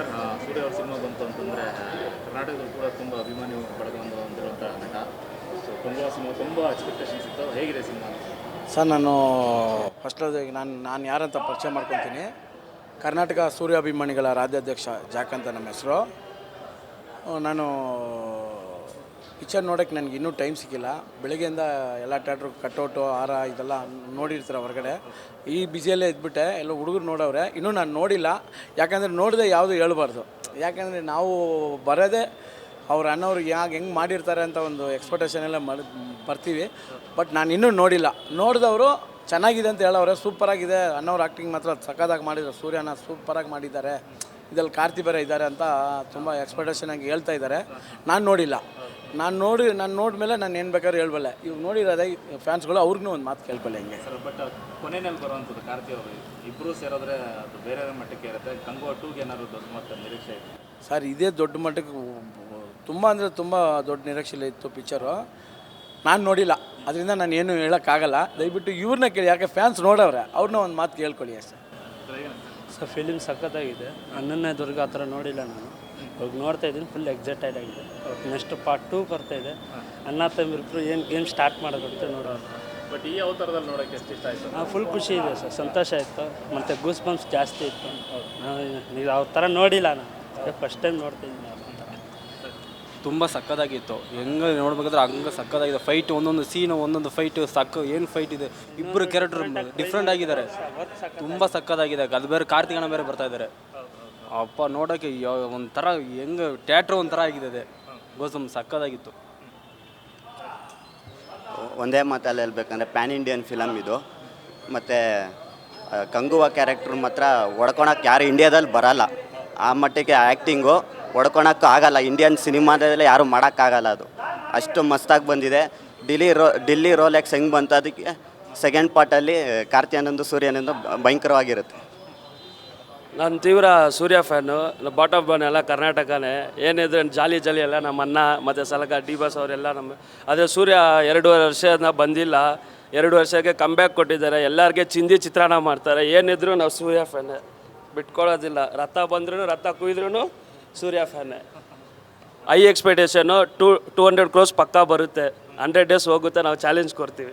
Sir ಸೂರ್ಯ ಅವ್ರ cinema ಬಂತು ಅಂತಂದರೆ ಕರ್ನಾಟಕದಲ್ಲಿ ಕೂಡ ತುಂಬ ಅಭಿಮಾನಿ ಬಳಗವನ್ನು ಹೊಂದಿರುವಂಥ ನಟ. ಸೊ ತುಂಬ ಸಿನಿಮಾ ತುಂಬ ಎಕ್ಸ್ಪೆಕ್ಟೇಷನ್ಸ್ ಇತ್ತು. ಹೇಗಿದೆ ಸಿನಿಮಾ? ಸರ್ ನಾನು ಫಸ್ಟ್ದಾಗಿ ನಾನು ಯಾರಂತ ಪರಿಚಯ ಮಾಡ್ಕೊತೀನಿ. ಕರ್ನಾಟಕ ಸೂರ್ಯ ಅಭಿಮಾನಿಗಳ ರಾಜ್ಯಾಧ್ಯಕ್ಷ ಜಾಕ್ ಅಂತ ನಮ್ಮ ಹೆಸರು. ನಾನು ಪಿಕ್ಚರ್ ನೋಡೋಕ್ಕೆ ನನಗೆ ಇನ್ನೂ ಟೈಮ್ ಸಿಕ್ಕಿಲ್ಲ. ಬೆಳಗ್ಗೆಯಿಂದ ಎಲ್ಲ ಥಿಯೇಟ್ರು ಕಟ್ಔಟು ಹಾರ ಇದೆಲ್ಲ ನೋಡಿರ್ತಾರೆ ಹೊರಗಡೆ. ಈ ಬ್ಯುಸಿಯಲ್ಲೇ ಇದ್ಬಿಟ್ಟೆ. ಎಲ್ಲ ಹುಡುಗರು ನೋಡವ್ರೆ, ಇನ್ನೂ ನಾನು ನೋಡಿಲ್ಲ. ಯಾಕಂದರೆ ನೋಡಿದೆ ಯಾವುದು ಹೇಳ್ಬಾರ್ದು. ಯಾಕಂದರೆ ನಾವು ಬರೋದೇ ಅವ್ರ ಅಣ್ಣವ್ರಿಗೆ ಹೆಂಗೆ ಮಾಡಿರ್ತಾರೆ ಅಂತ ಒಂದು ಎಕ್ಸ್ಪೆಕ್ಟೇಷನ್ ಎಲ್ಲ ಬರ್ತೀವಿ. ಬಟ್ ನಾನು ಇನ್ನೂ ನೋಡಿಲ್ಲ. ನೋಡಿದವರು ಚೆನ್ನಾಗಿದೆ ಅಂತ ಹೇಳೋರೆ. ಸೂಪರಾಗಿದೆ, ಅಣ್ಣವ್ರ ಆ್ಯಕ್ಟಿಂಗ್ ಮಾತ್ರ ಸಖತ್ತಾಗಿ ಮಾಡಿದ್ದಾರೆ. ಸೂರ್ಯನ ಸೂಪರಾಗಿ ಮಾಡಿದ್ದಾರೆ. ಇದರಲ್ಲಿ ಕಾರ್ತಿ ಬೇರೆ ಇದ್ದಾರೆ ಅಂತ ತುಂಬ ಎಕ್ಸ್ಪೆಕ್ಟೇಷನ್ ಆಗಿ ಹೇಳ್ತಾ ಇದ್ದಾರೆ. ನಾನು ನೋಡಿಲ್ಲ. ನಾನು ನೋಡಿದ್ಮೇಲೆ ನಾನು ಏನು ಬೇಕಾದ್ರೂ ಹೇಳ್ಬಲ್ಲೆ. ಇವಾಗ ನೋಡಿರೋದೇ ಫ್ಯಾನ್ಸ್ಗಳು ಅವ್ರಿಗೂ ಒಂದು ಮಾತು ಕೇಳ್ಕೊಳ್ಳಿ ಹಿಂಗೆ ಸರ್. ಬಟ್ ಕೊನೆಯಲ್ಲಿ ಬರುವಂಥದ್ದು ಕಾರ್ತಿ ಅವರು ಇಬ್ಬರು ಸೇರಿದ್ರೆ ಅದು ಬೇರೆ ಮಟ್ಟಕ್ಕೆ ಇರುತ್ತೆ. ಕಂಗೋ 2ಗೆ ಏನಾದ್ರು ದೊಡ್ಡ ಮಟ್ಟ ನಿರೀಕ್ಷೆ ಇದೆ ಸರ್? ಇದೇ ದೊಡ್ಡ ಮಟ್ಟಕ್ಕೆ ತುಂಬ ಅಂದರೆ ತುಂಬ ದೊಡ್ಡ ನಿರೀಕ್ಷೆ ಇತ್ತು ಪಿಕ್ಚರು. ನಾನು ನೋಡಿಲ್ಲ, ಅದರಿಂದ ನಾನು ಏನು ಹೇಳೋಕ್ಕಾಗಲ್ಲ. ದಯವಿಟ್ಟು ಇವ್ರನ್ನ ಕೇಳಿ, ಯಾಕೆ ಫ್ಯಾನ್ಸ್ ನೋಡವ್ರೆ, ಅವ್ರನ್ನ ಒಂದು ಮಾತು ಕೇಳ್ಕೊಳ್ಳಿ ಅಷ್ಟೇ. ಸರ್ ಫಿಲಿಮ್ ಸಖತ್ತಾಗಿದೆ. ಹನ್ನೊಂದನೇ ದುರ್ಗ ಆ ಥರ ನೋಡಿಲ್ಲ ನಾನು. ಇವಾಗ ನೋಡ್ತಾ ಇದ್ದೀನಿ, ಫುಲ್ ಎಕ್ಸೈಟೆಡ್ ಆಗಿದೆ. ನೆಕ್ಸ್ಟ್ ಪಾರ್ಟ್ 2 ಬರ್ತಾಯಿದೆ. ಅಣ್ಣ ತಮ್ಮಿಬ್ರು ಏನು ಗೇಮ್ ಸ್ಟಾರ್ಟ್ ಮಾಡೋದಂತೆ ನೋಡೋಣ. ಬಟ್ ಈ ಅವತಾರದಲ್ಲಿ ನೋಡೋಕ್ಕೆ ಎಷ್ಟು ಇಷ್ಟ ಆಯಿತು? ಫುಲ್ ಖುಷಿ ಇದೆ ಸರ್, ಸಂತೋಷ ಆಯಿತು. ಮತ್ತು ಗೂಸ್ ಬಂಪ್ಸ್ ಜಾಸ್ತಿ ಇತ್ತು. ನೀವು ಅವ್ರ ಥರ ನೋಡಿಲ್ಲ ನಾನು, ಫಸ್ಟ್ ಟೈಮ್ ನೋಡ್ತಾಯಿದ್ದೀನಿ. ತುಂಬ ಸಕ್ಕತ್ತಾಗಿತ್ತು. ಹೆಂಗೆ ನೋಡ್ಬೇಕಾದ್ರೆ ಹಂಗೆ ಸಕ್ಕತ್ತಾಗಿದೆ. ಫೈಟ್ ಒಂದೊಂದು ಸೀನು, ಒಂದೊಂದು ಫೈಟು ಏನು ಫೈಟ್ ಇದೆ. ಇಬ್ಬರು ಕ್ಯಾರೆಕ್ಟರ್ ಡಿಫ್ರೆಂಟ್ ಆಗಿದ್ದಾರೆ. ತುಂಬ ಸಕ್ಕತ್ತಾಗಿದೆ. ಅದು ಬೇರೆ ಕಾರ್ತಿಕಣ್ಣ ಬೇರೆ ಬರ್ತಾಯಿದ್ದಾರೆ. ಅಪ್ಪ ನೋಡೋಕ್ಕೆ ಒಂಥರ ಹೆಂಗೆ ಥಿಯೇಟ್ರ್ ಒಂಥರ ಆಗಿದೆ. ಗೋಸಮ್ ಸಕ್ಕತ್ತಾಗಿತ್ತು. ಒಂದೇ ಮಾತಲ್ಲಿ ಹೇಳ್ಬೇಕಂದ್ರೆ ಪ್ಯಾನ್ ಇಂಡಿಯನ್ ಫಿಲಮ್ ಇದು. ಮತ್ತು ಕಂಗುವ ಕ್ಯಾರೆಕ್ಟ್ರ್ ಮಾತ್ರ ಹೊಡ್ಕೊಳಕ್ಕೆ ಯಾರು ಇಂಡಿಯಾದಲ್ಲಿ ಬರಲ್ಲ. ಆ ಮಟ್ಟಿಗೆ ಆ್ಯಕ್ಟಿಂಗು ಹೊಡ್ಕೊಳಕ್ಕೂ ಆಗಲ್ಲ. ಇಂಡಿಯನ್ ಸಿನಿಮಾದಲ್ಲೇ ಯಾರೂ ಮಾಡೋಕ್ಕಾಗಲ್ಲ. ಅದು ಅಷ್ಟು ಮಸ್ತಾಗಿ ಬಂದಿದೆ. ಡಿಲ್ಲಿ ರೋಲೆಕ್ಸ್ ಹೆಂಗೆ ಬಂತು, ಅದಕ್ಕೆ ಸೆಕೆಂಡ್ ಪಾರ್ಟಲ್ಲಿ ಕಾರ್ತಿ ಆನಂದ್ ಸೂರ್ಯನಂದು ಭಯಂಕರವಾಗಿರುತ್ತೆ. ನಾನು ತೀವ್ರ ಸೂರ್ಯ ಫ್ಯಾನು. ಬಾಟ್ ಆಫ್ ಬಾನ್ ಎಲ್ಲ ಕರ್ನಾಟಕನೇ. ಏನಿದ್ರೆ ಜಾಲಿ ಎಲ್ಲ ನಮ್ಮ ಅಣ್ಣ ಮತ್ತು ಸಲಗ ಡಿ ಬಾಸ್ ಅವರೆಲ್ಲ ನಮ್ಮ. ಅದೇ ಸೂರ್ಯ 2.5 ವರ್ಷ ಬಂದಿಲ್ಲ. 2 ವರ್ಷಕ್ಕೆ ಕಂಬ್ಯಾಕ್ ಕೊಟ್ಟಿದ್ದಾರೆ. ಎಲ್ಲರಿಗೆ ಚಿಂದಿ ಚಿತ್ರಾನ್ನ ಮಾಡ್ತಾರೆ. ಏನಿದ್ರು ನಾವು ಸೂರ್ಯ ಫ್ಯಾನೇ, ಬಿಟ್ಕೊಳ್ಳೋದಿಲ್ಲ. ರಥ ಬಂದ್ರೂ ರಥ ಕುಯ್ದ್ರೂ ಸೂರ್ಯ ಫ್ಯಾನೇ. ಹೈ ಎಕ್ಸ್ಪೆಕ್ಟೇಷನು 200 crores ಪಕ್ಕಾ ಬರುತ್ತೆ. 100 days ಹೋಗುತ್ತೆ. ನಾವು ಚಾಲೆಂಜ್ ಕೊಡ್ತೀವಿ.